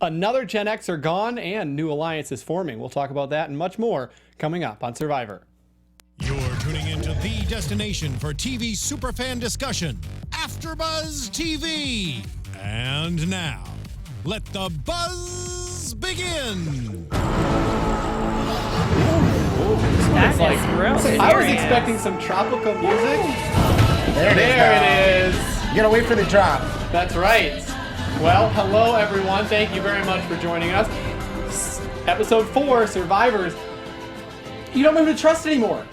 Another Gen X are gone and new alliance is forming. We'll talk about that and much more coming up on Survivor. You're tuning into the destination for TV superfan discussion, AFTERBUZZ TV. And now, let the buzz begin. That is real. I was expecting some tropical music. There it is. You gotta wait for the drop. That's right. Well, hello everyone. Thank you very much for joining us. Episode 4, Survivors. You don't have to trust anymore.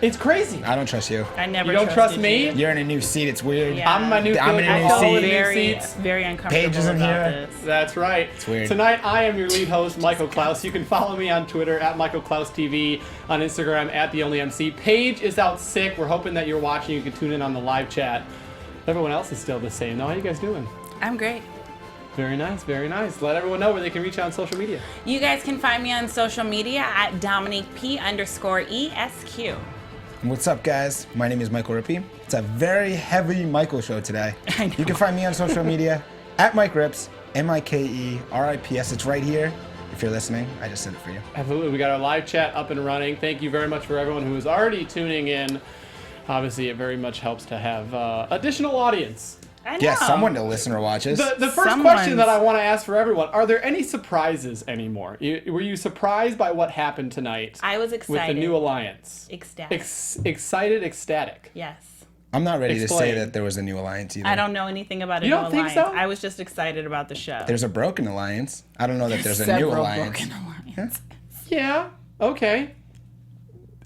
It's crazy. I don't trust you. I never. You don't trust me? You're in a new seat. It's weird. Yeah. I'm in my new I'm in a new seat. Very uncomfortable Paige isn't about here. this. That's right. It's weird. Tonight, I am your lead host, Michael Clouse. You can follow me on Twitter at Michael Clouse TV, on Instagram at The Only MC. Paige is out sick. We're hoping that you're watching. You can tune in on the live chat. Everyone else is still the same. Now, how you guys doing? I'm great. Very nice, very nice. Let everyone know where they can reach out on social media. You guys can find me on social media at DomoniqueP_ESQ. What's up, guys? My name is Michael Rippe. It's a very heavy Michael show today. I know. You can find me on social media at Mike Rips, MikeRips. It's right here. If you're listening, I just said it for you. Absolutely. We got our live chat up and running. Thank you very much for everyone who is already tuning in. Obviously, it very much helps to have additional audience. I know. Yeah, someone to listen or watch us. The first question that I want to ask for everyone, are there any surprises anymore? Were you surprised by what happened tonight? I was excited. With the new alliance. Ecstatic. Excited, ecstatic. Yes. I'm not ready to say Explain. that there was a new alliance either. I don't know anything about a You new don't think alliance. so? I was just excited about the show. There's a broken alliance. I don't know that there's a new Several alliance. broken alliance. Yeah, okay.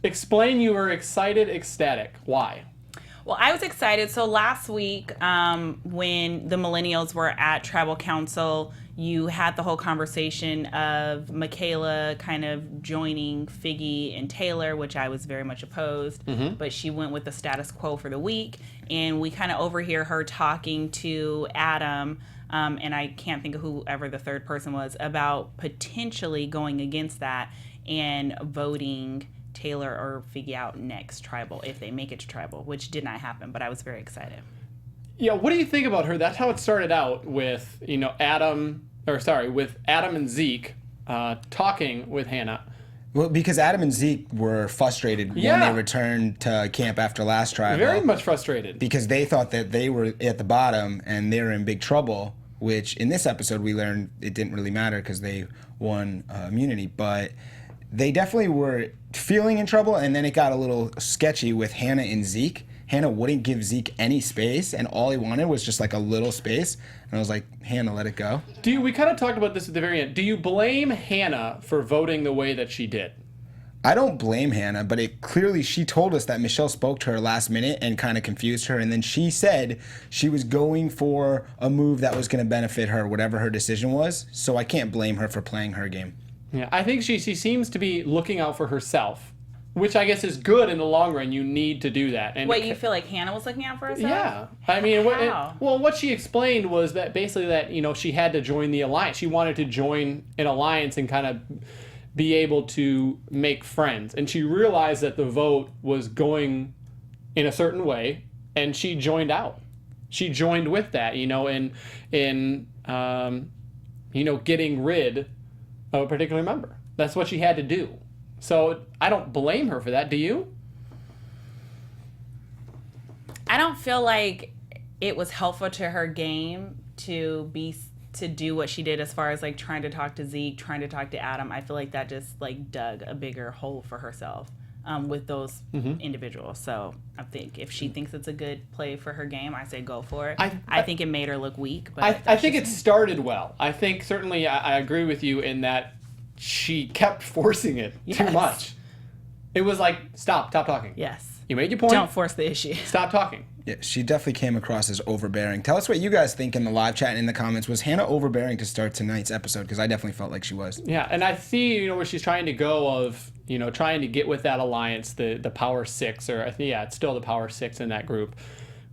Explain you were excited, ecstatic. Why? Well, I was excited. So last week, when the Millennials were at Tribal Council, you had the whole conversation of Michaela kind of joining Figgy and Taylor, which I was very much opposed, but she went with the status quo for the week. And we kind of overhear her talking to Adam, and I can't think of whoever the third person was, about potentially going against that and voting Taylor or Figgy out next Tribal if they make it to Tribal, which did not happen, but I was very excited. Yeah, what do you think about her? That's how it started out with, Adam and Zeke talking with Hannah. Well, because Adam and Zeke were frustrated when Yeah. they returned to camp after last Tribal. Very much frustrated. Because they thought that they were at the bottom and they were in big trouble, which in this episode we learned it didn't really matter because they won immunity. But they definitely were feeling in trouble, and then it got a little sketchy with Hannah and Zeke. Hannah wouldn't give Zeke any space, and all he wanted was just like a little space. And I was like, Hannah, let it go. We kind of talked about this at the very end. Do you blame Hannah for voting the way that she did? I don't blame Hannah, but she told us that Michelle spoke to her last minute and kind of confused her, and then she said she was going for a move that was going to benefit her, whatever her decision was. So I can't blame her for playing her game. Yeah, I think she seems to be looking out for herself, which I guess is good in the long run. You need to do that. And Wait, you feel like Hannah was looking out for herself? Yeah. I mean, How? what she explained was that basically that, she had to join the alliance. She wanted to join an alliance and kind of be able to make friends. And she realized that the vote was going in a certain way, and she joined out. She joined with that, in getting rid of a particular member. That's what she had to do. So I don't blame her for that. Do you? I don't feel like it was helpful to her game to do what she did as far as like trying to talk to Zeke, trying to talk to Adam. I feel like that just like dug a bigger hole for herself with those individuals. So I think if she thinks it's a good play for her game, I say go for it. I think it made her look weak. But I think it started well. I think certainly I agree with you in that she kept forcing it too much. It was like, stop talking. Yes. You made your point. Don't force the issue. Stop talking. Yeah, she definitely came across as overbearing. Tell us what you guys think in the live chat and in the comments. Was Hannah overbearing to start tonight's episode? Because I definitely felt like she was. Yeah, and I see, where she's trying to go of, trying to get with that alliance, the Power Six, or it's still the Power Six in that group.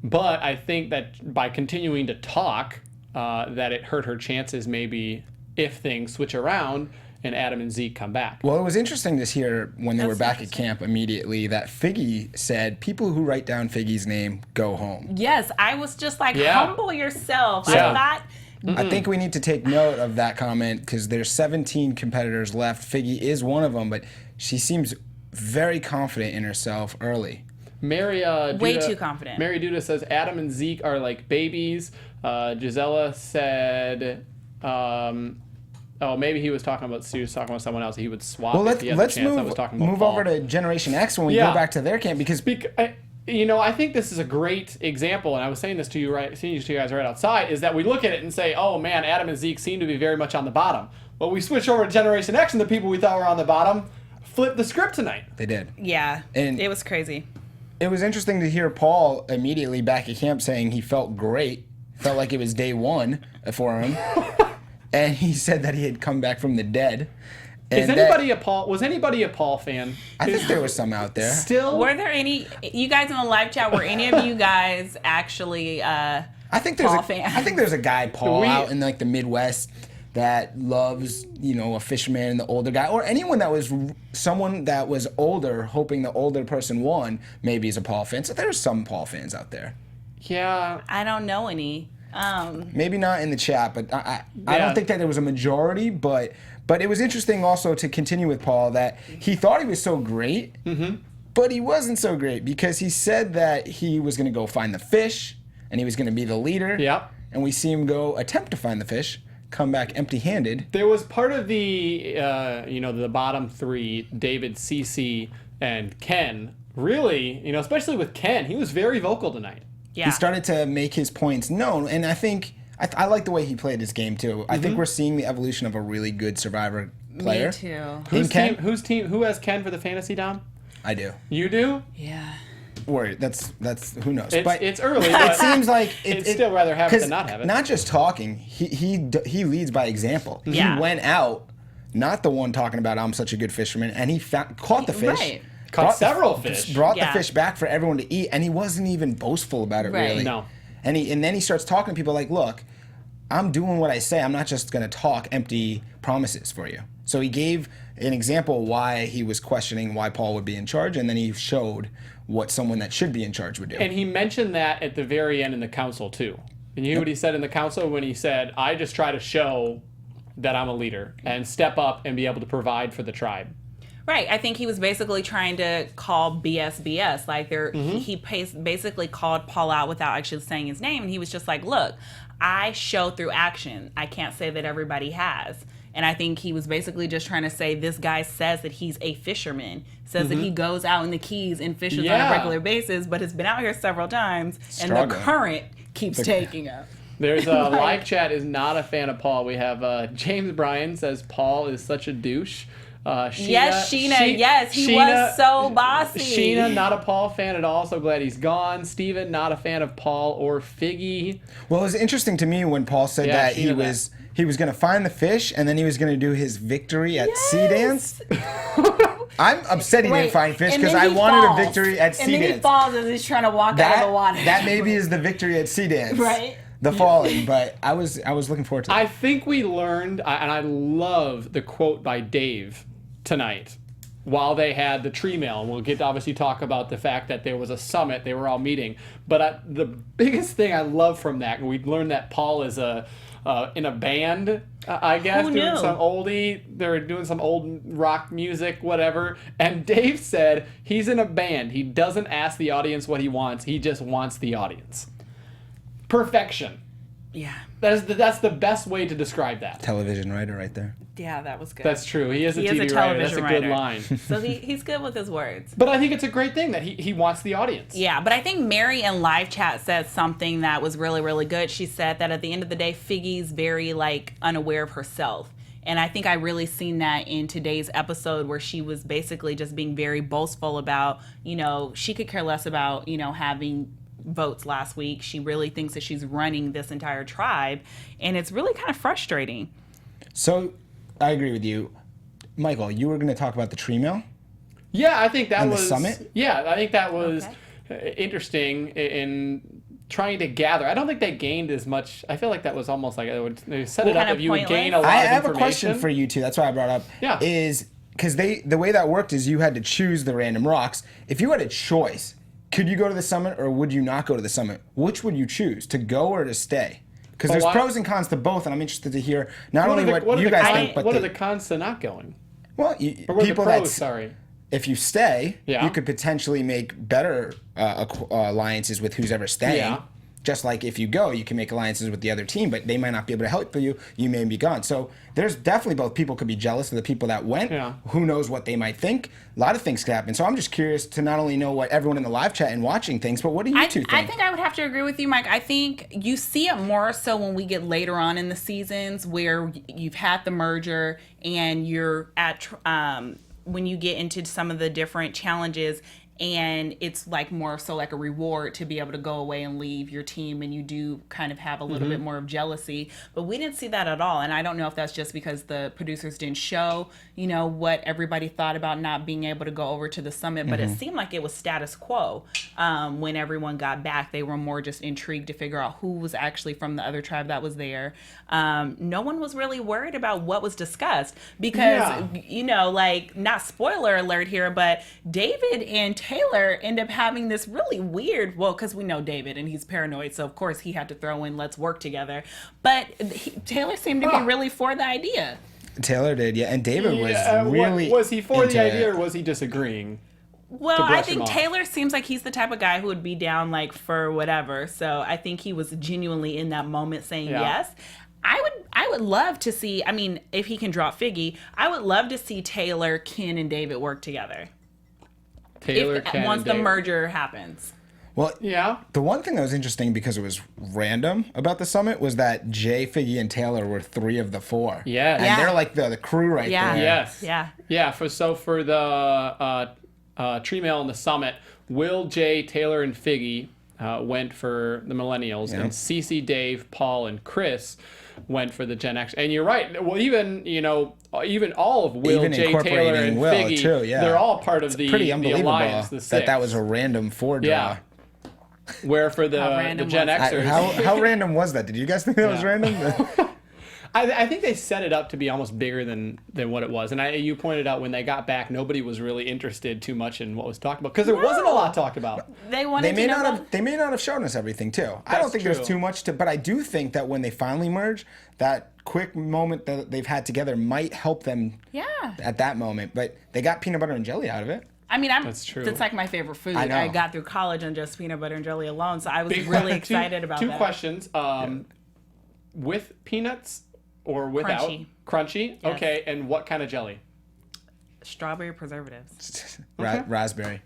But I think that by continuing to talk, that it hurt her chances maybe if things switch around and Adam and Zeke come back. Well, it was interesting to hear when they were back at camp immediately that Figgy said, people who write down Figgy's name go home. Yes, I was just like, humble yourself. Yeah. I thought I think we need to take note of that comment because there's 17 competitors left. Figgy is one of them, but she seems very confident in herself early. Way too confident. Mary Duda says Adam and Zeke are like babies. Gisela said, maybe he was talking about someone else. He would swap. Well, if he had the let's chance. I was talking about move Paul. over to Generation X when we go back to their camp because I think this is a great example, and I was saying this to you guys right outside, is that we look at it and say, oh man, Adam and Zeke seem to be very much on the bottom. But we switch over to Generation X, and the people we thought were on the bottom flipped the script tonight. They did. Yeah, and it was crazy. It was interesting to hear Paul immediately back at camp saying he felt great, felt like it was day one for him, and he said that he had come back from the dead. Was anybody a Paul fan? I think there was some out there. Still? Were there any, you guys in the live chat, were any of you guys actually I think there's Paul fans? I think there's a guy, Paul, out in like the Midwest that loves, a fisherman, the older guy, or anyone that was someone that was older, hoping the older person won, maybe is a Paul fan. So there's some Paul fans out there. Yeah. I don't know any. Maybe not in the chat, but I don't think that there was a majority, but it was interesting also to continue with Paul that he thought he was so great, but he wasn't so great because he said that he was going to go find the fish and he was going to be the leader. Yep. And we see him go attempt to find the fish, come back empty-handed. There was part of the, the bottom three, David, Cece, and Ken, really, especially with Ken, he was very vocal tonight. Yeah. He started to make his points known, and I think I like the way he played his game too. I think we're seeing the evolution of a really good Survivor player. Me too. Who has Ken for the fantasy, Dom? I do. You do? Yeah. Worried. That's who knows. It's early. But it seems like it's still rather have it than not have it. Not just talking. He leads by example. Yeah. He went out, not the one talking about I'm such a good fisherman, and he caught the fish. Right. Caught several fish. Brought the fish back for everyone to eat, and he wasn't even boastful about it, really. No. And then he starts talking to people like, look, I'm doing what I say. I'm not just going to talk empty promises for you. So he gave an example why he was questioning why Paul would be in charge, and then he showed what someone that should be in charge would do. And he mentioned that at the very end in the council, too. And you know what he said in the council when he said, I just try to show that I'm a leader and step up and be able to provide for the tribe. Right. I think he was basically trying to call BS. Like he basically called Paul out without actually saying his name. And he was just like, look, I show through action. I can't say that everybody has. And I think he was basically just trying to say this guy says that he's a fisherman, says that he goes out in the Keys and fishes on a regular basis, but has been out here several times. And the current keeps taking him. There's a live chat is not a fan of Paul. We have James Bryan says Paul is such a douche. Sheena, he was so bossy. Sheena, not a Paul fan at all, so glad he's gone. Steven, not a fan of Paul or Figgy. Well, it was interesting to me when Paul said that he was going to find the fish and then he was going to do his victory at sea dance. I'm upset he didn't find fish because I wanted a victory at sea dance. And then he falls as he's trying to walk out of the water. That maybe is the victory at sea dance. Right. The falling, but I was looking forward to it. I think we learned, and I love the quote by Dave tonight while they had the tree mail, and we'll get to obviously talk about the fact that there was a summit, they were all meeting. But the biggest thing I love from that, and we learned that Paul is in a band, I guess, doing some oldie, they're doing some old rock music, whatever. And Dave said he's in a band. He doesn't ask the audience what he wants. He just wants the audience. Perfection. Yeah. That's the best way to describe that. Television writer right there. Yeah, that was good. That's true. He is a TV writer. That's a good line. So he's good with his words. But I think it's a great thing that he wants the audience. Yeah, but I think Mary in live chat said something that was really, really good. She said that at the end of the day, Figgy's very unaware of herself. And I think I really seen that in today's episode where she was basically just being very boastful about, she could care less about, having votes last week. She really thinks that she's running this entire tribe, and it's really kind of frustrating. So I agree with you. Michael, you were going to talk about the tree mail? Yeah, I think that was the summit? Yeah, I think that was interesting in trying to gather. I don't think they gained as much. I feel like that was almost like they set it up if you would gain a lot of information. I have a question for you two. That's why I brought up. Yeah. Is because the way that worked is you had to choose the random rocks. If you had a choice, could you go to the summit or would you not go to the summit? Which would you choose, to go or to stay? Because there's pros and cons to both, and I'm interested to hear not only what you guys think, but what are the cons to not going? Well, people that if you stay, Yeah. you could potentially make better alliances with who's ever staying. Yeah. Just like if you go, you can make alliances with the other team, but they might not be able to help you. You may be gone. So there's definitely both. People could be jealous of the people that went. Yeah. Who knows what they might think? A lot of things could happen. So I'm just curious to not only know what everyone in the live chat and watching thinks, but what do you two think? I think I would have to agree with you, Mike. I think you see it more so when we get later on in the seasons where you've had the merger and you're at when you get into some of the different challenges. And it's like more so like a reward to be able to go away and leave your team, and you do kind of have a little bit more of jealousy. But we didn't see that at all, and I don't know if that's just because the producers didn't show, what everybody thought about not being able to go over to the summit. But it seemed like it was status quo when everyone got back. They were more just intrigued to figure out who was actually from the other tribe that was there. No one was really worried about what was discussed because, like, not spoiler alert here, but David and Taylor end up having this really weird, because we know David and he's paranoid, so of course he had to throw in let's work together. But Taylor seemed to be really for the idea. Taylor did, yeah. And David was really was he for the idea or was he disagreeing? Well, I think Taylor seems like he's the type of guy who would be down like for whatever. So I think he was genuinely in that moment saying yes. I would love to see, if he can drop Figgy, I would love to see Taylor, Ken, and David work together. Once the merger happens. Well, yeah. The one thing that was interesting because it was random about the summit was that Jay, Figgy, and Taylor were 3 of the 4. Yeah. And they're like the crew right there. Yes. Yeah. Yeah. For the tree mail in the summit, Will, Jay, Taylor, and Figgy went for the Millennials, and Cece, Dave, Paul, and Chris went for the Gen X. And you're right. Well, even all of Will, Jay, Taylor, and Figgy, too, they're all part of the alliance. That was a random 4 draw. Yeah. Where for the Gen Xers. How random was that? Did you guys think that was random? I think they set it up to be almost bigger than what it was. And you pointed out when they got back, nobody was really interested too much in what was talked about because there wasn't a lot talked about. They may not have shown us everything too. I don't think there's too much but I do think that when they finally merge, that quick moment that they've had together might help them at that moment. But they got peanut butter and jelly out of it. That's true. That's like my favorite food. I got through college on just peanut butter and jelly alone, so I was Big really excited about that. 2 questions. With peanuts or without? Crunchy. Yes. Okay, and what kind of jelly? Strawberry preservatives. Raspberry.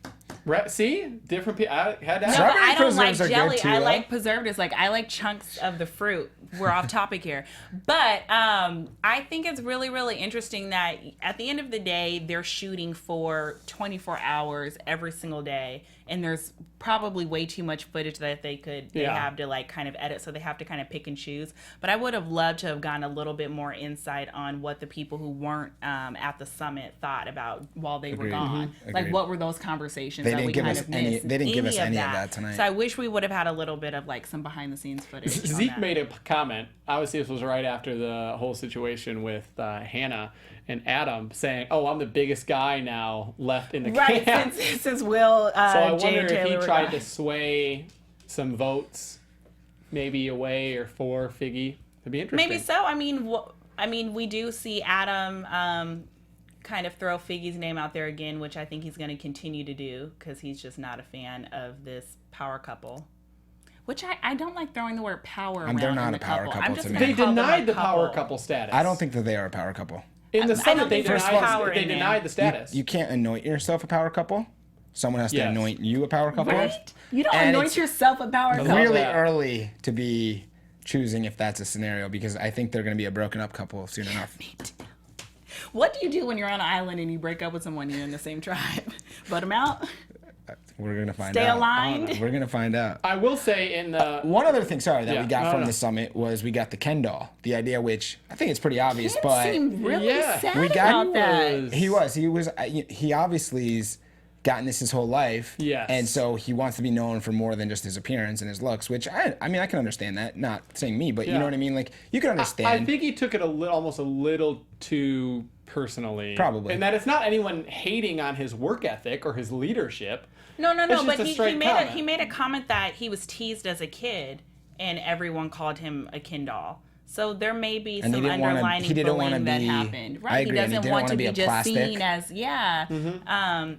See? Different people. I had to ask. No, but I don't like jelly. I like preservatives. Like, I like chunks of the fruit. We're off topic here. But I think it's really, really interesting that at the end of the day, they're shooting for 24 hours every single day. And there's probably way too much footage that they have to like kind of edit. So they have to kind of pick and choose. But I would have loved to have gotten a little bit more insight on what the people who weren't at the summit thought about while they were gone. Mm-hmm. Like, what were those conversations They that didn't we give kind us of any. missed? They didn't give us any of that tonight. So I wish we would have had a little bit of like some behind the scenes footage. Zeke made a comment. Obviously, this was right after the whole situation with Hannah and Adam saying, "Oh, I'm the biggest guy now left in the camp." Right, since Will, so I Jay wonder and if Taylor he tried to sway some votes, maybe away or for Figgy. It'd be interesting. Maybe so. I mean, we do see Adam kind of throw Figgy's name out there again, which I think he's going to continue to do because he's just not a fan of this power couple. Which I don't like throwing the word power around. They're not in a power couple to me. They denied the power couple status. I don't think that they are a power couple. In the summit, they denied the status. You can't anoint yourself a power couple. Someone has to anoint you a power couple. What? You don't anoint yourself a power couple. Really early to be choosing if that's a scenario because I think they're going to be a broken up couple soon enough. What do you do when you're on an island and you break up with someone you're in the same tribe? Vote them out? We're going to find out. Stay aligned? We're going to find out. I will say in the... one other thing, that we got from the summit was we got the Ken doll. The idea which, I think it's pretty obvious, Ken but... seemed really sad about that. He obviously's gotten this his whole life. Yes. And so he wants to be known for more than just his appearance and his looks, which, I can understand that. Not saying me, but you know what I mean? Like, you can understand. I think he took it almost a little too personally. Probably. And that it's not anyone hating on his work ethic or his leadership. No, It's but just a straight he made a comment that he was teased as a kid, and everyone called him a Ken doll. So there may be And some he didn't wanna- underlining he didn't bullying wanna that be- happened. I Right? agree, He and he doesn't didn't want wanna to be be a just plastic. seen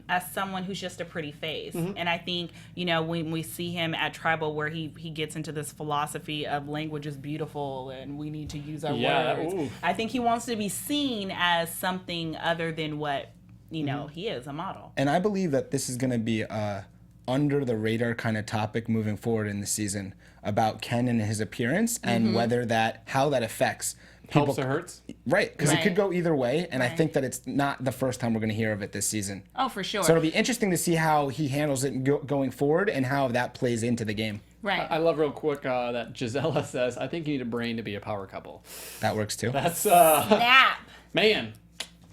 as someone who's just a pretty face. And I think, you know, when we see him at Tribal where he gets into this philosophy of language is beautiful and we need to use our words. Ooh. I think he wants to be seen as something other than what, you know, he is, a model. And I believe that this is going to be a under the radar kind of topic moving forward in the season about Ken and his appearance and whether how that affects people. Helps or hurts? Right, because it Right. could go either way, and I think that it's not the first time we're going to hear of it this season. Oh, for sure. So it'll be interesting to see how he handles it going forward and how that plays into the game. Right. I love real quick that Gisela says, I think you need a brain to be a power couple. That works too. That's, Snap. man,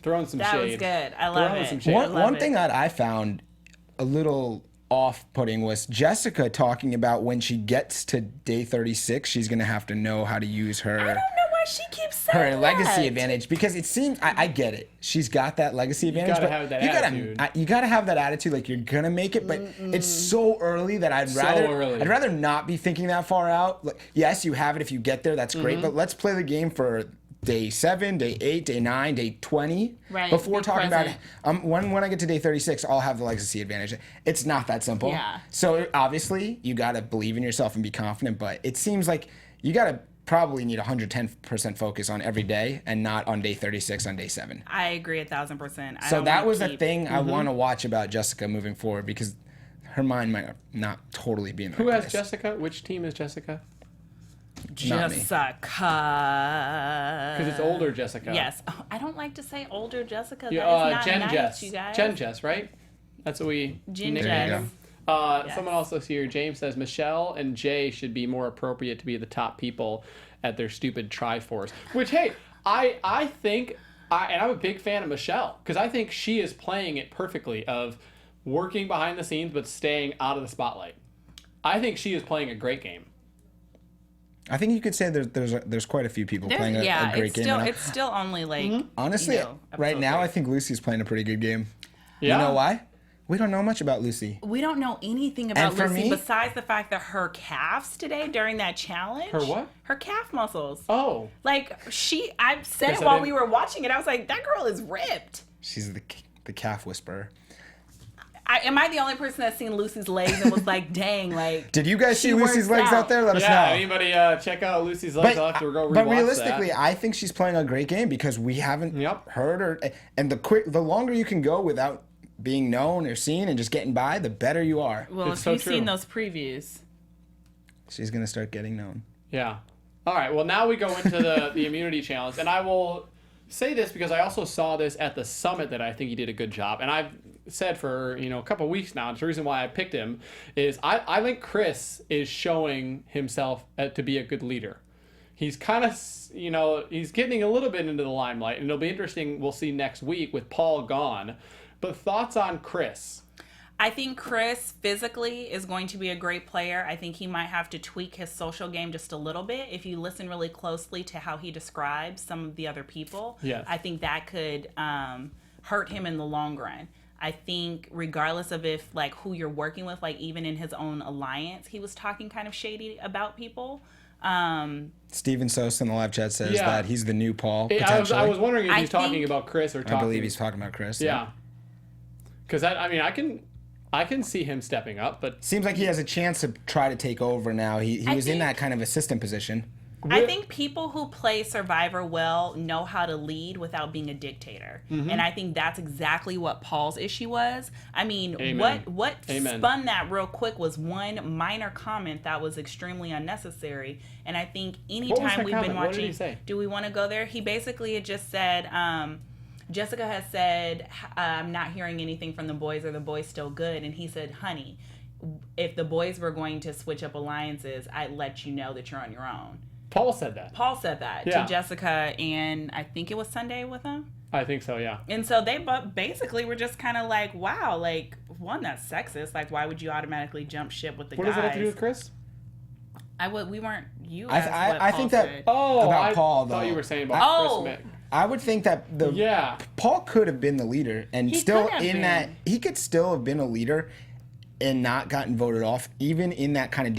throwing some That shade. was good. I love Throwing it. some shade. I love One it. thing that I found a little off-putting was Jessica talking about when she gets to day 36, she's going to have to know how to use her. I don't know why she keeps saying Her legacy that. advantage, because it seems I get it. She's got that legacy advantage, gotta but have that you attitude. you gotta have that attitude, like you're gonna make it. But it's so early that I'd rather not be thinking that far out. Like, yes, you have it if you get there, that's great. But let's play the game for day 7, day 8, day 9, day 20. Right, Before be talking present. about when I get to day 36, I'll have the legacy advantage. It's not that simple. Yeah. So obviously you gotta believe in yourself and be confident. But it seems like you gotta probably need 110% focus on every day and not on day 36 on day 7. I agree 1,000%. So that was the thing I want to watch about Jessica moving forward, because her mind might not totally be in the Who right has place. Jessica? Which team is Jessica? Not me. Jessica. Because it's older Jessica. Yes. Oh, I don't like to say older Jessica. Yeah, That is not Jen nice, Jess. you guys. Jen Jess, right? That's what we Jen nicknamed There you Jess. go. her. Yes. Someone else here, James says, Michelle and Jay should be more appropriate to be the top people at their stupid Triforce. Which, hey, I think, and I'm a big fan of Michelle, because I think she is playing it perfectly of working behind the scenes but staying out of the spotlight. I think she is playing a great game. I think you could say there's quite a few people playing a great game. And it's still only like honestly, you know, right episode now, 3. I think Lucy's playing a pretty good game. Yeah. You know why? We don't know much about Lucy. We don't know anything about And for Lucy me- besides the fact that her calves today during that challenge. Her what? Her calf muscles. Oh. Like I said Guess it I while didn't- we were watching it. I was like, that girl is ripped. She's the calf whisperer. Am I the only person that's seen Lucy's legs and was like, dang, like. Did you guys she see Lucy's works legs out there? Let us know. Yeah, anybody check out Lucy's legs? I'll have to go rewatch But realistically, that. I think she's playing a great game because we haven't Yep. heard her. And the longer you can go without being known or seen and just getting by, the better you are. Well, It's if so you've seen true. those previews. She's gonna start getting known. Yeah. All right. Well, now we go into the immunity challenge, and I will say this because I also saw this at the summit that I think he did a good job, and I've said for a couple weeks now. It's the reason why I picked him is I think Chris is showing himself to be a good leader. He's kind of he's getting a little bit into the limelight, and it'll be interesting. We'll see next week with Paul gone. But thoughts on Chris? I think Chris physically is going to be a great player. I think he might have to tweak his social game just a little bit. If you listen really closely to how he describes some of the other people, Yes. I think that could hurt him in the long run. I think regardless of if like who you're working with, like even in his own alliance, he was talking kind of shady about people. Steven Sosa in the live chat says Yeah. that he's the new Paul. I Potentially. was wondering if I he's talking think- about Chris or talking. I believe he's talking about Chris. Yeah. Because I can see him stepping up, but Seems like he has a chance to try to take over now. He I was in think- that kind of assistant position. I think people who play Survivor well know how to lead without being a dictator. And I think that's exactly what Paul's issue was. I mean, Amen. what Amen. spun that real quick was one minor comment that was extremely unnecessary. And I think was anytime that we've comment? been What did watching, he say? do we want to go there? He basically had just said, Jessica has said, I'm not hearing anything from the boys. Are the boys still good? And he said, honey, if the boys were going to switch up alliances, I'd let you know that you're on your own. Paul said that. Paul said that Yeah. to Jessica, and I think it was Sunday with him. I think so, yeah. And so they basically were just kind of like, wow, like, one, that's sexist. Like, why would you automatically jump ship with the What guys? does that have to do with Chris? We weren't, you I- asked I- what I Paul think that- said. Oh, About I Paul, thought though. you were saying about Oh. Chris Mick. I would think that Yeah. Paul could have been the leader and He still could have in been. that he could still have been a leader and not gotten voted off, even in that kind of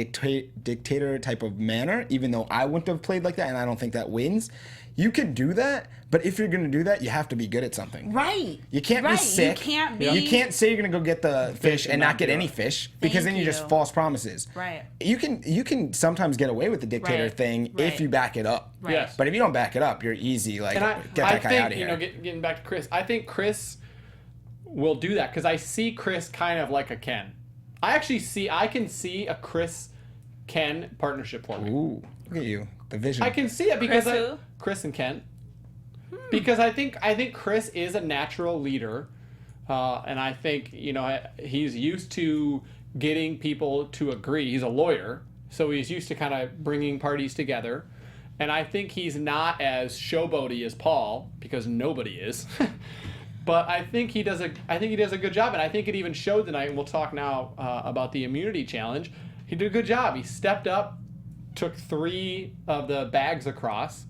dictator type of manner, even though I wouldn't have played like that, and I don't think that wins. You could do that, but if you're going to do that, you have to be good at something. Right. You can't be sick. You can't be. You can't say you're going to go get the fish and not get any fish, because then you're just false promises. Right. You can sometimes get away with the dictator thing if you back it up. Right. Yes. But if you don't back it up, you're easy. Like, get that guy out of here. Getting back to Chris, I think Chris will do that because I see Chris kind of like a Ken. I can see a Chris-Ken partnership for me. Ooh, look at you. The vision. I can see it because who? Chris and Ken. Because I think Chris is a natural leader, and I think he's used to getting people to agree. He's a lawyer, so he's used to kind of bringing parties together, and I think he's not as showboaty as Paul, because nobody is. But I think he does a good job, and I think it even showed tonight. And we'll talk now about the immunity challenge. He did a good job. He stepped up, took 3 of the bags across,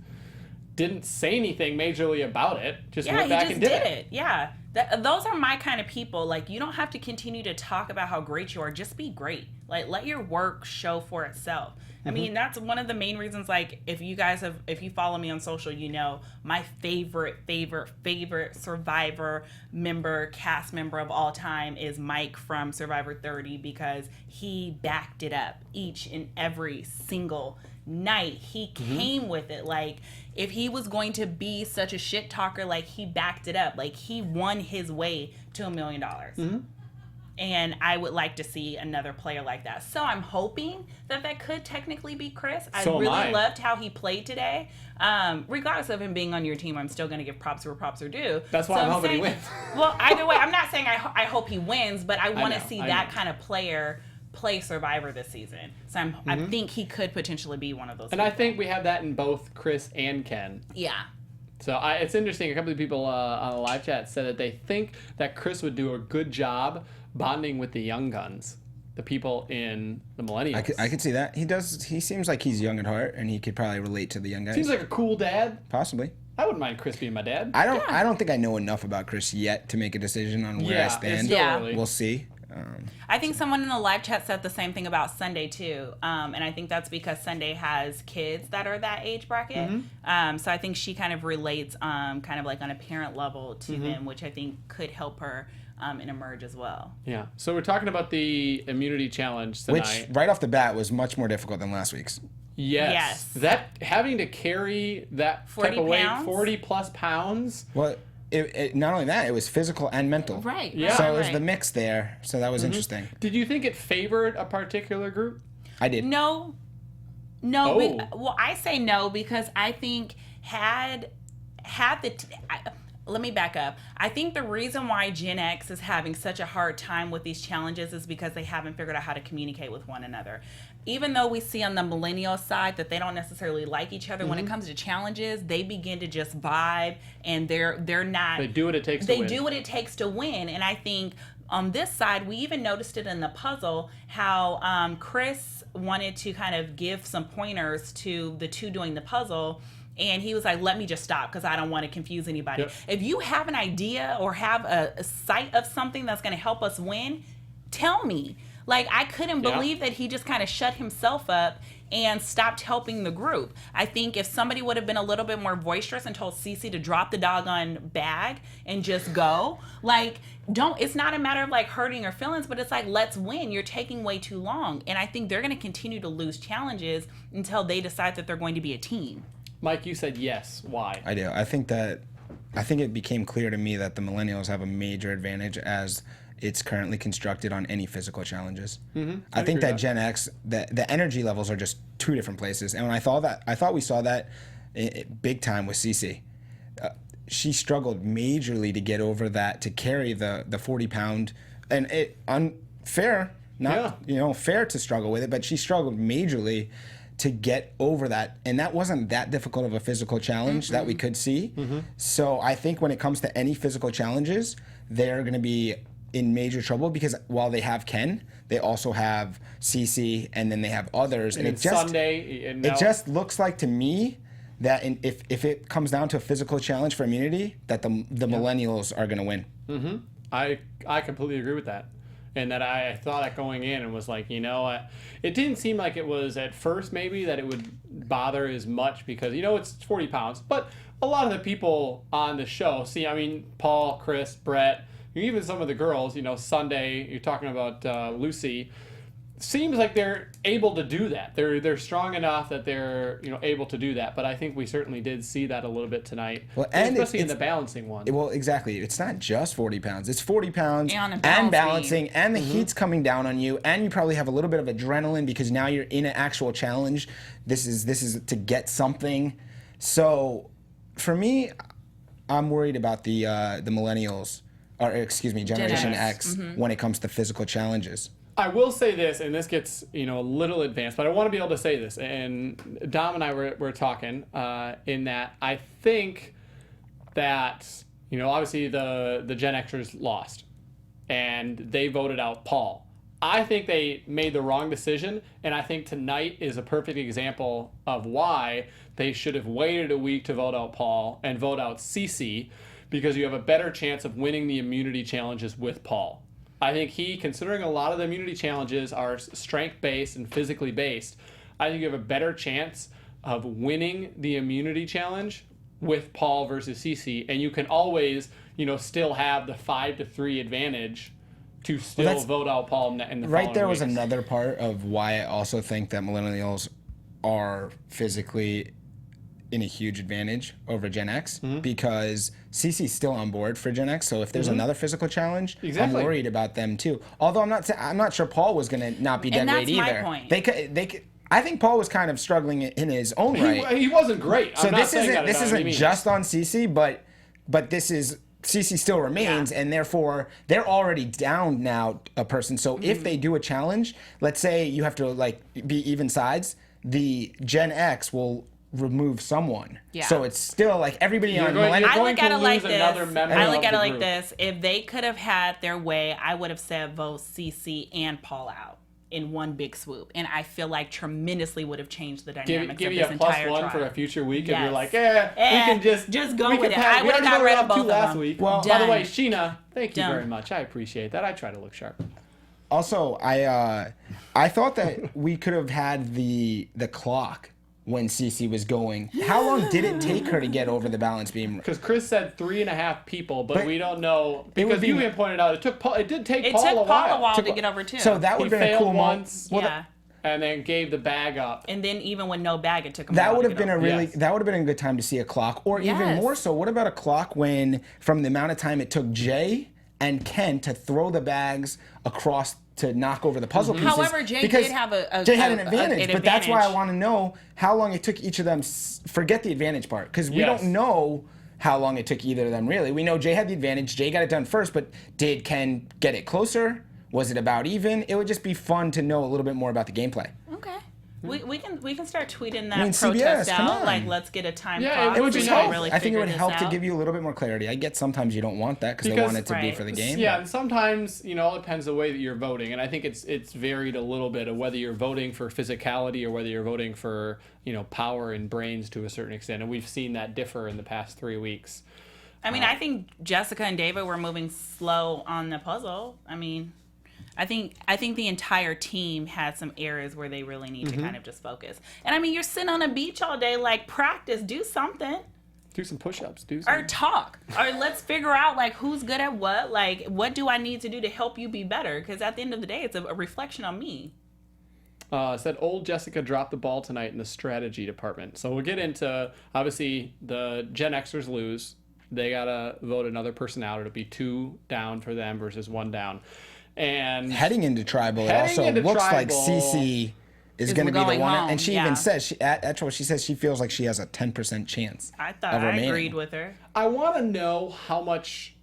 didn't say anything majorly about it. Just went back and did it. Yeah, those are my kind of people. Like, you don't have to continue to talk about how great you are. Just be great. Like, let your work show for itself. I mean, that's one of the main reasons, like, if you follow me on social, my favorite Survivor cast member of all time is Mike from Survivor 30, because he backed it up each and every single night. He came with it. Like, if he was going to be such a shit talker, like, he backed it up. Like, he won his way to $1 million. And I would like to see another player like that. So I'm hoping that could technically be Chris. I really loved how he played today. Regardless of him being on your team, I'm still going to give props where props are due. That's why I'm hoping he wins. Well, either way, I'm not saying I hope he wins, but I want to see that kind of player play Survivor this season. So I think he could potentially be one of those. And I think we have that in both Chris and Ken. Yeah. So it's interesting. A couple of people on the live chat said that they think that Chris would do a good job bonding with the young guns, the people in the Millennials. I could see that. He does. He seems like he's young at heart, and he could probably relate to the young guys. Seems like a cool dad. Possibly. I wouldn't mind Chris being my dad. I don't think I know enough about Chris yet to make a decision on where I stand. It's still early. We'll see. I think someone in the live chat said the same thing about Sunday too, and I think that's because Sunday has kids that are that age bracket. So I think she kind of relates, kind of like on a parent level to them, which I think could help her and emerge as well. Yeah. So we're talking about the immunity challenge tonight, which right off the bat was much more difficult than last week's. Yes. That having to carry that 40 type of weight, pounds? 40 plus pounds. Well, it not only that, it was physical and mental. Right. Yeah. So it was the mix there. So that was interesting. Did you think it favored a particular group? I did. No. Well, I say no because I think let me back up. I think the reason why Gen X is having such a hard time with these challenges is because they haven't figured out how to communicate with one another. Even though we see on the millennial side that they don't necessarily like each other, when it comes to challenges, they begin to just vibe, and they're not. They do what it takes to win. They do what it takes to win, and I think on this side, we even noticed it in the puzzle how Chris wanted to kind of give some pointers to the two doing the puzzle. And he was like, let me just stop because I don't want to confuse anybody. Yep. If you have an idea or have a sight of something that's going to help us win, tell me. Like, I couldn't believe that he just kind of shut himself up and stopped helping the group. I think if somebody would have been a little bit more boisterous and told Cece to drop the doggone bag and just go, like, it's not a matter of like hurting her feelings, but it's like, let's win. You're taking way too long. And I think they're going to continue to lose challenges until they decide that they're going to be a team. Mike, you said yes. Why? I do. I think it became clear to me that the millennials have a major advantage as it's currently constructed on any physical challenges. I think that Gen X, the energy levels are just two different places. And when I thought we saw that big time with Cece. She struggled majorly to get over that, to carry the 40-pound, and it unfair, fair to struggle with it, but she struggled majorly to get over that, and that wasn't that difficult of a physical challenge that we could see. So I think when it comes to any physical challenges, they're going to be in major trouble because while they have Ken, they also have Cece, and then they have others. And it just looks like to me that if it comes down to a physical challenge for immunity, that the millennials are going to win. I completely agree with that. and that I thought that going in and was like, it didn't seem like it was at first maybe that it would bother as much because, it's 40 pounds. But a lot of the people on the show, Paul, Chris, Brett, even some of the girls, Sunday, you're talking about Lucy, seems like they're able to do that. They're strong enough that they're able to do that. But I think we certainly did see that a little bit tonight, especially in the balancing one. Well, exactly. It's not just 40 pounds. It's 40 pounds and balancing, and the heat's coming down on you, and you probably have a little bit of adrenaline because now you're in an actual challenge. This is to get something. So, for me, I'm worried about the millennials, or excuse me, Generation X, when it comes to physical challenges. I will say this, and this gets a little advanced, but I want to be able to say this. And Dom and I were talking in that I think that obviously the Gen Xers lost, and they voted out Paul. I think they made the wrong decision, and I think tonight is a perfect example of why they should have waited a week to vote out Paul and vote out Cece, because you have a better chance of winning the immunity challenges with Paul. I think considering a lot of the immunity challenges are strength-based and physically based, I think you have a better chance of winning the immunity challenge with Paul versus Cece, and you can always, still have the 5-3 advantage to still vote out Paul in the right there weeks. Was another part of why I also think that millennials are physically in a huge advantage over Gen X, because Cece's still on board for Gen X. So if there's another physical challenge, I'm worried about them too. Although I'm not sure Paul was going to not be dead weight either. And that's my point. They could. I think Paul was kind of struggling in his own right. He wasn't great. So this isn't just on Cece, but this is. Cece still remains, and therefore they're already down now a person. So if they do a challenge, let's say you have to be even sides, the Gen X will remove someone. Yeah. So it's still everybody on Millennials. I look at it like this. If they could have had their way, I would have said vote Cece and Paul out in one big swoop, and I feel like tremendously would have changed the dynamics give of you this a entire +1 trial. for a future week, and you're like, we can just go with it. I would have got rid of both of them last week. Well, by the way, Sheena, thank you Done. very much. I appreciate that. I try to look sharp. Also, I thought that we could have had the clock when Cece was going. How long did it take her to get over the balance beam? Because Chris said 3.5 people, but we don't know, because you had pointed out it took Paul. It did take Paul a while to get over too. So that would have been a cool once, moment. And then gave the bag up. And then even with no bag, it took him. That would have been that would have been a good time to see a clock, or even more so. What about a clock when, from the amount of time it took Jay and Ken to throw the bags across to knock over the puzzle pieces? However, Jay did have Jay had an advantage, but that's why I want to know how long it took each of them. Forget the advantage part, because we don't know how long it took either of them, really. We know Jay had the advantage. Jay got it done first, but did Ken get it closer? Was it about even? It would just be fun to know a little bit more about the gameplay. Okay. We can start tweeting that CBS, protest out. Let's get a time clock. It would just help. Really I think it would help out. to give you a little bit more clarity. I get sometimes you don't want that because they want it to be for the game. Yeah, and sometimes it depends the way that you're voting, and I think it's varied a little bit of whether you're voting for physicality or whether you're voting for power and brains to a certain extent, and we've seen that differ in the past 3 weeks. I think Jessica and David were moving slow on the puzzle. I think the entire team had some areas where they really need to kind of just focus. And you're sitting on a beach all day, practice, do something. Do some push-ups, or talk, or let's figure out who's good at what. What do I need to do to help you be better? Because at the end of the day, it's a reflection on me. Said old Jessica dropped the ball tonight in the strategy department. So we'll get into, obviously, the Gen Xers lose. They gotta vote another person out. It'll be 2 down for them versus 1 down. And heading into tribal, it also looks like Cece is going to be the one. Home, and she even says, she says she feels like she has a 10% chance. I thought I agreed with her. I want to know how much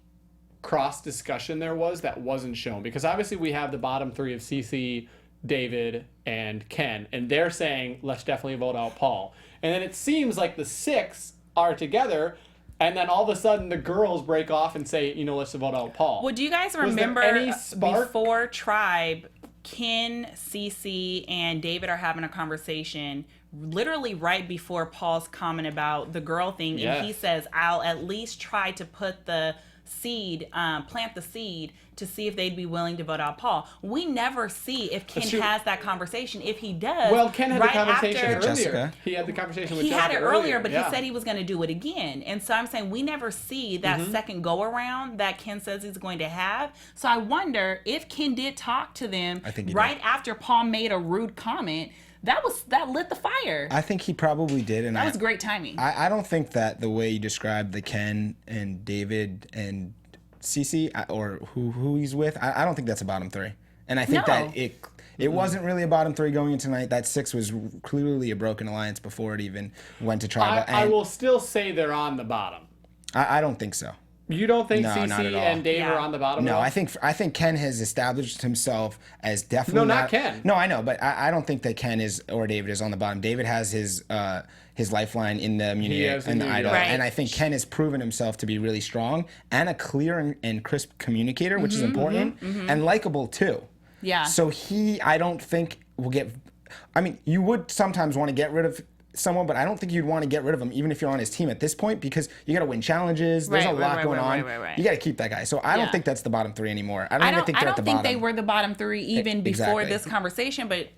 cross discussion there was that wasn't shown, because obviously we have the bottom 3 of Cece, David, and Ken, and they're saying let's definitely vote out Paul. And then it seems like the 6 are together. And then all of a sudden, the girls break off and say, let's vote out Paul. Well, do you guys remember before Tribe, Ken, Cece, and David are having a conversation literally right before Paul's comment about the girl thing. And he says, I'll at least try to put the plant the seed to see if they'd be willing to vote out Paul. We never see if Ken has that conversation. If he does, well, Ken had right the conversation after, earlier. Jessica. He had the conversation with he Jessica had it earlier, but yeah. he said he was going to do it again. And so I'm saying we never see that second go around that Ken says he's going to have. So I wonder if Ken did talk to them right after Paul made a rude comment. That lit the fire. I think he probably did, and that was great timing. I don't think that the way you described the Ken and David and Cece or who he's with, I don't think that's a bottom three. And I think that it wasn't really a bottom three going into tonight. That 6 was clearly a broken alliance before it even went to tribal. I will still say they're on the bottom. I don't think so. You don't think No, not at Cece all. and Dave are on the bottom? No, I think Ken has established himself as definitely No, not Ken. No, I know, but I don't think that Ken is or David is on the bottom. David has his lifeline in the immunity and the idol, right. and I think Ken has proven himself to be really strong and a clear and crisp communicator, which is important and likable too. Yeah. So I don't think will get. I mean, you would sometimes want to get rid of someone, but I don't think you'd want to get rid of him even if you're on his team at this point because you got to win challenges. There's a lot going on. Right. You got to keep that guy. So I don't think that's the bottom 3 anymore. I don't even think they're at the bottom. They were the bottom 3 even before Exactly. this conversation. But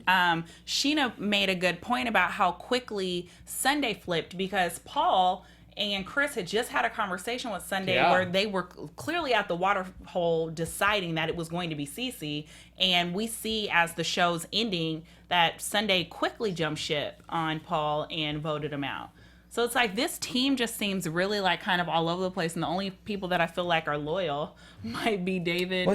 Sheena made a good point about how quickly Sunday flipped because Paul and Chris had just had a conversation with Sunday where they were clearly at the water hole deciding that it was going to be Cece. And we see as the show's ending that Sunday quickly jumped ship on Paul and voted him out. So it's like this team just seems really like kind of all over the place. And the only people that I feel like are loyal might be David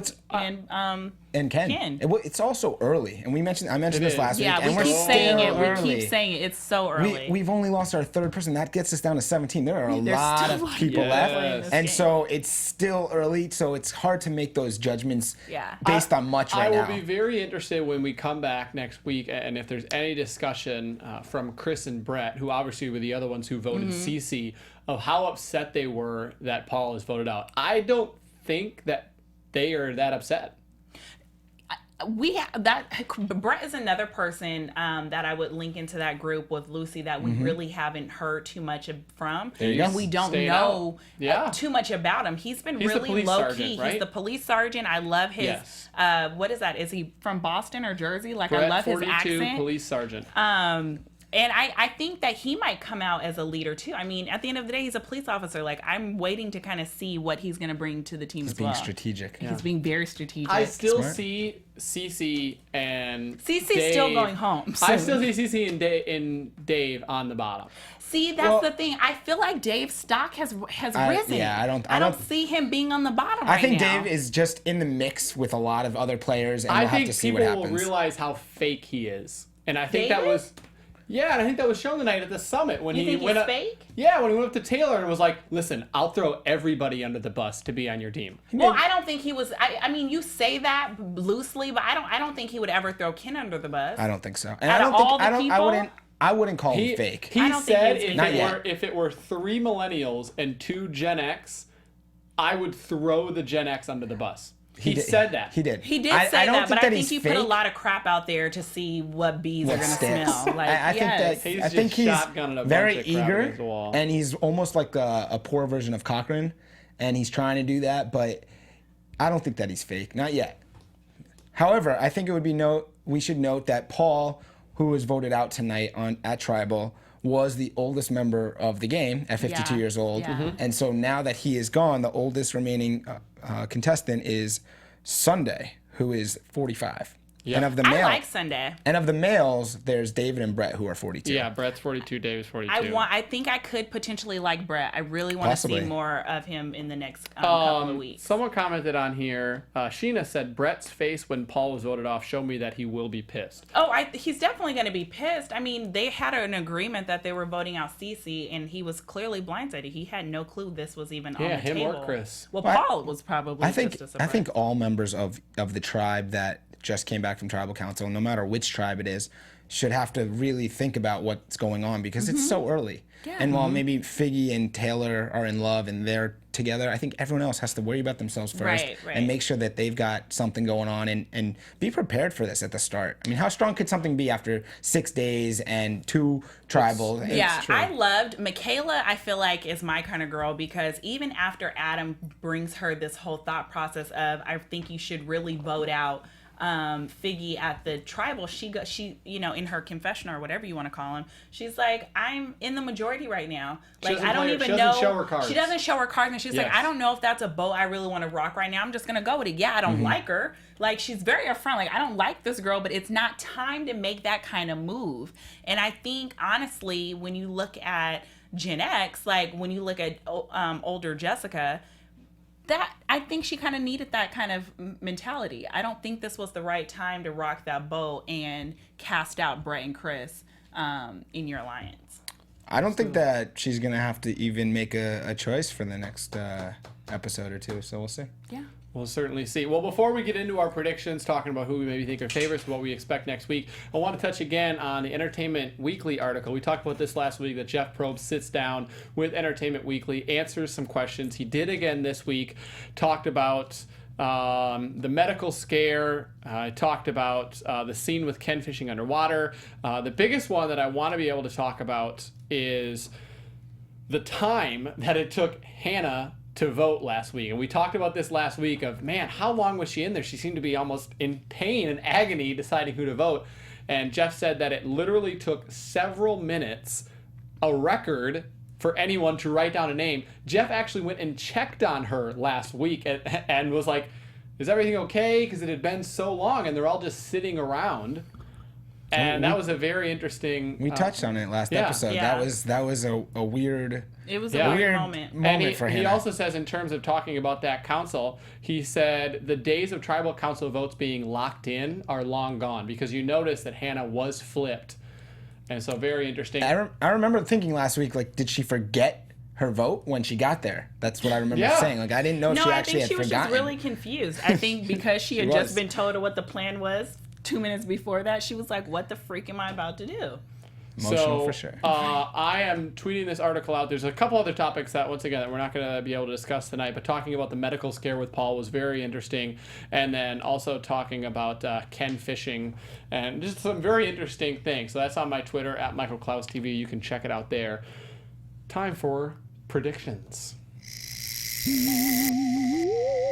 and Ken. It's also early, and I mentioned this last week. Yeah, and we keep saying it. We keep saying it. It's so early. We've only lost our 3rd person. That gets us down to 17. There are a lot of people left, and so it's still early. So it's hard to make those judgments based on much right now. I will be very interested when we come back next week, and if there's any discussion from Chris and Brett, who obviously were the other ones who voted Cece, of how upset they were that Paul is voted out. I don't think that they are that upset. Brett is another person that I would link into that group with Lucy that we really haven't heard too much from. And we don't know too much about him. He's been really low key. Right? He's the police sergeant. I love his what is that? Is he from Boston or Jersey? Like Brett, I love his 42, accent. Police sergeant. And I think that he might come out as a leader too. I mean, at the end of the day, he's a police officer. Like, I'm waiting to kind of see what he's going to bring to the team as well. He's being strategic. He's being very strategic. I still see Cece and Cece's Dave. Still going home. So. I still see Cece and Dave on the bottom. See, that's the thing. I feel like Dave's stock has risen. Yeah, I don't see him being on the bottom right now. I think Dave is just in the mix with a lot of other players, and we'll have to see what happens. I think people will realize how fake he is. And I think David? that was... Yeah, and I think that was shown tonight at the summit when he went up. Fake? Yeah, when he went up to Taylor and was like, "Listen, I'll throw everybody under the bus to be on your team." Well, I don't think he was. I mean, you say that loosely, but I don't think he would ever throw Ken under the bus. I don't think so. And I wouldn't call him fake. He said if it were 3 millennials and 2 Gen X, I would throw the Gen X under the bus. He said that. He did. He did say that, but I think he put a lot of crap out there to see what bees are going to smell. Like, I think he's very eager, and and he's almost like a poor version of Cochran, and he's trying to do that, but I don't think that he's fake. Not yet. However, I think it would be we should note that Paul, who was voted out tonight at Tribal, was the oldest member of the game at 52 years old. Yeah. And so now that he is gone, the oldest remaining contestant is Sunday, who is 45. Yeah. And of the I like Sunday. And of the males, there's David and Brett, who are 42. Yeah, Brett's 42, David's 42. I think I could potentially like Brett. I really want to see more of him in the next couple of weeks. Someone commented on here. Sheena said Brett's face when Paul was voted off showed me that he will be pissed. Oh, he's definitely going to be pissed. I mean, they had an agreement that they were voting out Cece, and he was clearly blindsided. He had no clue this was even on the table. Yeah, him or Chris. Well, Paul was probably just as surprised. I think all members of the tribe that just came back from tribal council, no matter which tribe it is, should have to really think about what's going on because it's so early. Yeah. And while maybe Figgy and Taylor are in love and they're together, I think everyone else has to worry about themselves first Right. and make sure that they've got something going on and be prepared for this at the start. I mean, how strong could something be after 6 days and 2 tribal? Yeah, I loved Michaela. I feel like is my kind of girl because even after Adam brings her this whole thought process of, I think you should really vote out Figgy at the tribal, she in her confession or whatever you want to call him, she's like, I'm in the majority right now. Like I don't even know. She doesn't show her cards. She doesn't show her cards, and she's like, I don't know if that's a boat I really want to rock right now. I'm just gonna go with it. Yeah, I don't like her. Like she's very upfront. Like I don't like this girl, but it's not time to make that kind of move. And I think honestly, when you look at Gen X, like when you look at older Jessica, that I think she kind of needed that kind of mentality. I don't think this was the right time to rock that boat and cast out Brett and Chris in your alliance. I don't think that she's going to have to even make a choice for the next episode or 2, so we'll see. Yeah. We'll certainly see. Well, before we get into our predictions, talking about who we maybe think are favorites, what we expect next week, I want to touch again on the Entertainment Weekly article. We talked about this last week, that Jeff Probst sits down with Entertainment Weekly, answers some questions. He did again this week, talked about the medical scare, talked about the scene with Ken fishing underwater. The biggest one that I want to be able to talk about is the time that it took Hannah to vote last week. And we talked about this last week of, man, how long was she in there? She seemed to be almost in pain and agony deciding who to vote. And Jeff said that it literally took several minutes, a record, for anyone to write down a name. Jeff actually went and checked on her last week and was like, is everything okay? Because it had been so long and they're all just sitting around. And that was a very interesting... We touched on it last episode. Yeah. That was a weird... It was a weird moment. For him. He also says, in terms of talking about that council, he said the days of tribal council votes being locked in are long gone, because you notice that Hannah was flipped. And so very interesting. I remember thinking last week, like, did she forget her vote when she got there? That's what I remember saying. Like, I didn't know she actually had forgotten. No, I think she was just really confused. I think because she had just been told what the plan was 2 minutes before that, she was like, what the freak am I about to do? Emotional for sure. I am tweeting this article out. There's a couple other topics that, once again, that we're not going to be able to discuss tonight, but talking about the medical scare with Paul was very interesting. And then also talking about Ken fishing and just some very interesting things. So that's on my Twitter, at Michael Clouse TV. You can check it out there. Time for predictions.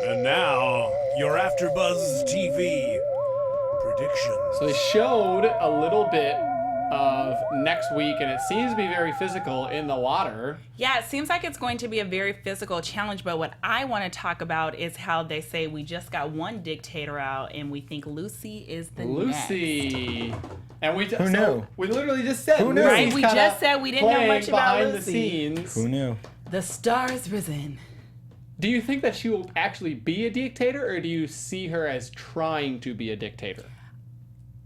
And now, your AfterBuzz TV predictions. So they showed a little bit of next week, and it seems to be very physical in the water. Yeah, it seems like it's going to be a very physical challenge, but what I want to talk about is how they say we just got one dictator out, and we think Lucy is the next. And we Who knew? We literally just said Who knew? Right, we just said we didn't know much about behind Lucy. the scenes. Who knew? The stars risen. Do you think that she will actually be a dictator, or do you see her as trying to be a dictator?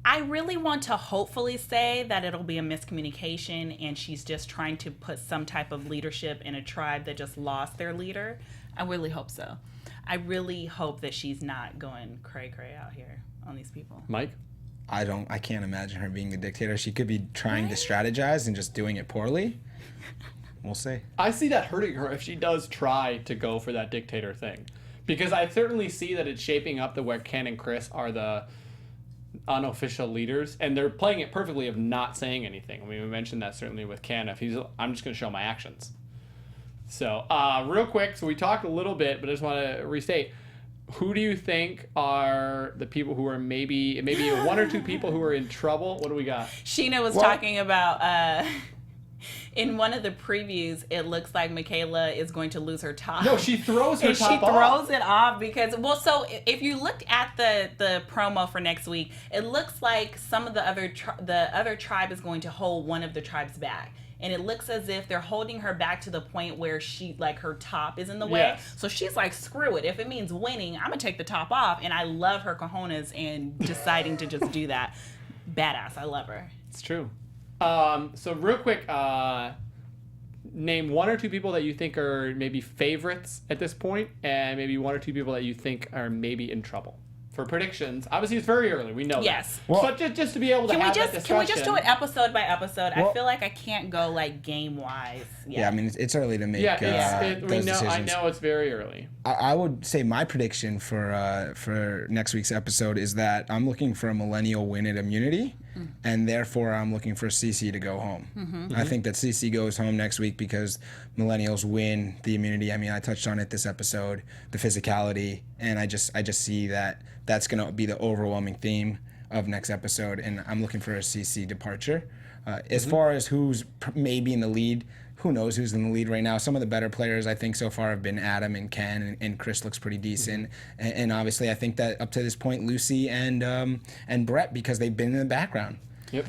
I really want to hopefully say that it'll be a miscommunication and she's just trying to put some type of leadership in a tribe that just lost their leader. I really hope so. I really hope that she's not going cray-cray out here on these people. Mike? I can't imagine her being the dictator. She could be trying to strategize and just doing it poorly. We'll see. I see that hurting her if she does try to go for that dictator thing. Because I certainly see that it's shaping up to where Ken and Chris are the unofficial leaders, and they're playing it perfectly of not saying anything. I mean, we mentioned that certainly with Ken. If he's, I'm just going to show my actions. So, real quick, so we talked a little bit, but I just want to restate. Who do you think are the people who are maybe one or two people who are in trouble? What do we got? Sheena was talking about in one of the previews, it looks like Michaela is going to lose her top. No, she throws her and top off. She throws it off because, well, so if you looked at the promo for next week, it looks like some of the other tribe is going to hold one of the tribes back. And it looks as if they're holding her back to the point where she, like, her top is in the way. Yes. So she's like, screw it. If it means winning, I'm going to take the top off. And I love her cojones and deciding to just do that. Badass. I love her. It's true. So real quick, name one or two people that you think are maybe favorites at this point, and maybe one or two people that you think are maybe in trouble. for predictions. Obviously, it's very early. We know Yes. that. But just to be able to have that discussion. Can we just do it episode by episode? Well, I feel like I can't go like game wise. Yeah, I mean, it's early to make we those know. decisions. I know it's very early. I would say my prediction for next week's episode is that I'm looking for a millennial win at immunity, and therefore I'm looking for CC to go home. I think that CC goes home next week because millennials win the immunity. I mean, I touched on it this episode, the physicality, and I just see that that's going to be the overwhelming theme of next episode, and I'm looking for a CC departure. As far as who's maybe in the lead, who knows who's in the lead right now? Some of the better players I think so far have been Adam and Ken, and Chris looks pretty decent. And obviously I think that up to this point, Lucy and Brett, because they've been in the background. Yep.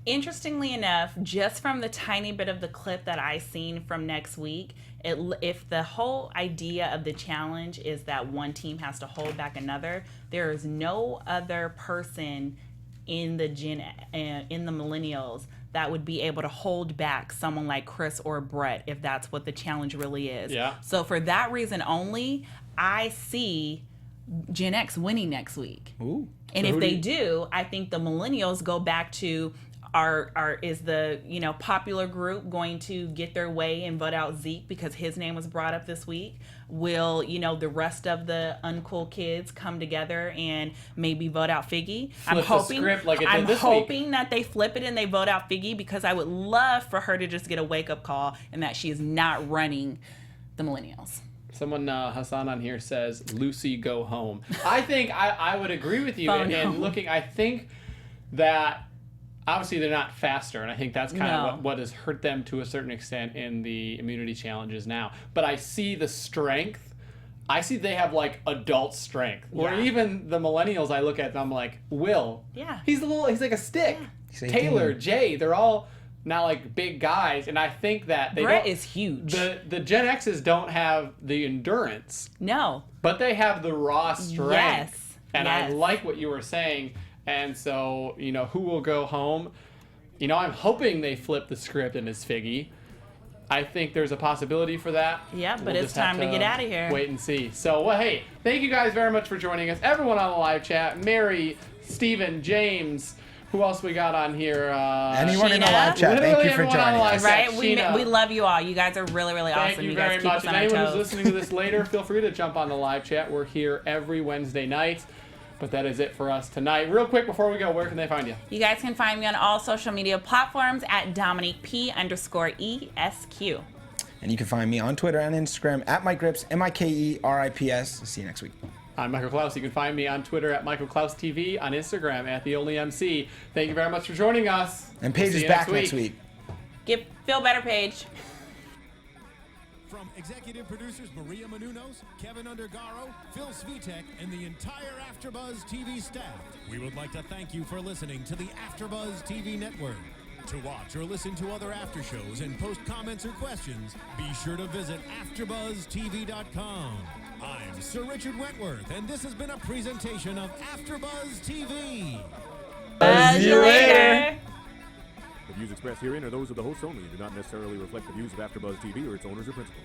Interestingly enough, just from the tiny bit of the clip that I seen from next week, if the whole idea of the challenge is that one team has to hold back another, there is no other person in the millennials that would be able to hold back someone like Chris or Brett if that's what the challenge really is. Yeah. So for that reason only, I see Gen X winning next week. Ooh. And So if who they do do, I think the millennials go back to is the popular group going to get their way and vote out Zeke because his name was brought up this week? Will the rest of the uncool kids come together and maybe vote out Figgy? Flip the script like it did this hoping that they flip it and they vote out Figgy because I would love for her to just get a wake up call and that she is not running the millennials. Someone, Hassan on here says, Lucy, go home. I think I would agree with you. And looking, I think that obviously they're not faster, and I think that's kind of what has hurt them to a certain extent in the immunity challenges now. But I see the strength. I see they have like adult strength. Or even the millennials, I look at them, I'm like, Will. Yeah. He's like a stick. He's Taylor, 18. Jay, they're all now like big guys, and I think that Brett is huge. The Gen X's don't have the endurance. No. But they have the raw strength. Yes. And I Yes. like what you were saying. And so, who will go home? I'm hoping they flip the script and it's Figgy. I think there's a possibility for that. Yeah, but We'll it's just have time to get out of here. Wait and see. So, well, hey, thank you guys very much for joining us. Everyone on the live chat, Mary, Steven, James, who else we got on here? Anyone in the Sheena. live chat, thank Literally you for everyone on the joining live us. chat. Right? Sheena. We love you all. You guys are really, really Thank awesome. you guys very keep much. us And on our anyone toes. who's listening to this later, feel free to jump on the live chat. We're here every Wednesday night. But that is it for us tonight. Real quick before we go, where can they find you? You guys can find me on all social media platforms at DomoniqueP_ESQ. And you can find me on Twitter and Instagram at Mike Rips, MikeRips. See you next week. I'm Michael Clouse. You can find me on Twitter at Michael Clouse TV, on Instagram at The Only MC. Thank you very much for joining us. And Paige See is you back next week. Feel better, Paige. From executive producers Maria Menounos, Kevin Undergaro, Phil Svitek, and the entire AfterBuzz TV staff, we would like to thank you for listening to the AfterBuzz TV network. To watch or listen to other after shows and post comments or questions, be sure to visit AfterBuzzTV.com. I'm Sir Richard Wentworth, and this has been a presentation of AfterBuzz TV. Buzz you later. The views expressed herein are those of the hosts only and do not necessarily reflect the views of AfterBuzz TV or its owners or principals.